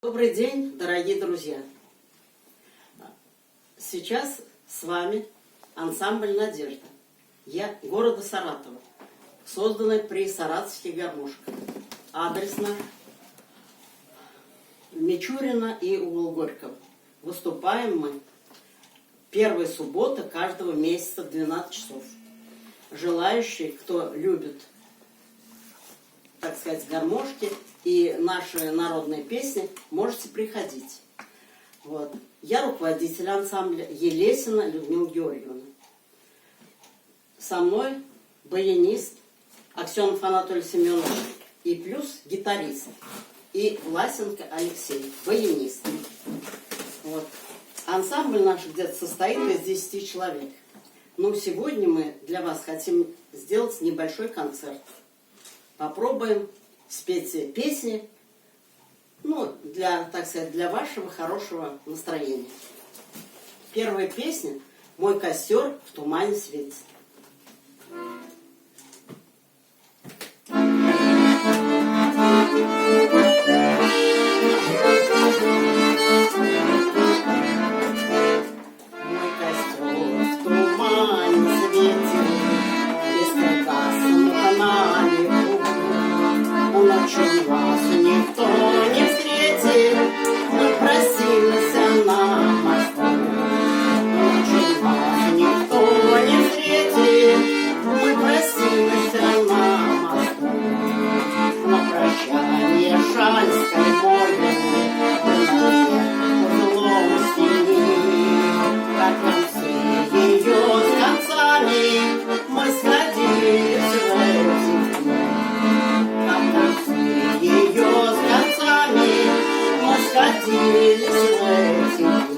Добрый день, дорогие друзья! Сейчас с вами ансамбль «Надежда» города Саратова, созданный при саратовских гармошках. Адресно Мичурина и угол Горького. Выступаем мы первая суббота каждого месяца в 12 часов. Желающие, кто любит, так сказать, гармошки и наши народные песни, можете приходить. Вот. Я руководитель ансамбля Елесина Людмила Георгиевна. Со мной баянист Аксенов Анатолий Семенович и плюс гитарист. И Власенко Алексей, баянист. Вот. Ансамбль наш где-то состоит из 10 человек. Но сегодня мы для вас хотим сделать небольшой концерт. Попробуем спеть песни, для, так сказать, для вашего хорошего настроения. Первая песня «Мой костер в тумане светит». Ночью вас никто не встретит, мы просились на мосту. Ночью вас никто не встретит, мы просились на мосту. На прощание шальской морды узлом стени, как концы ее с концами мы сходились в эти дни. Ее с концами мы сходились в эти дни.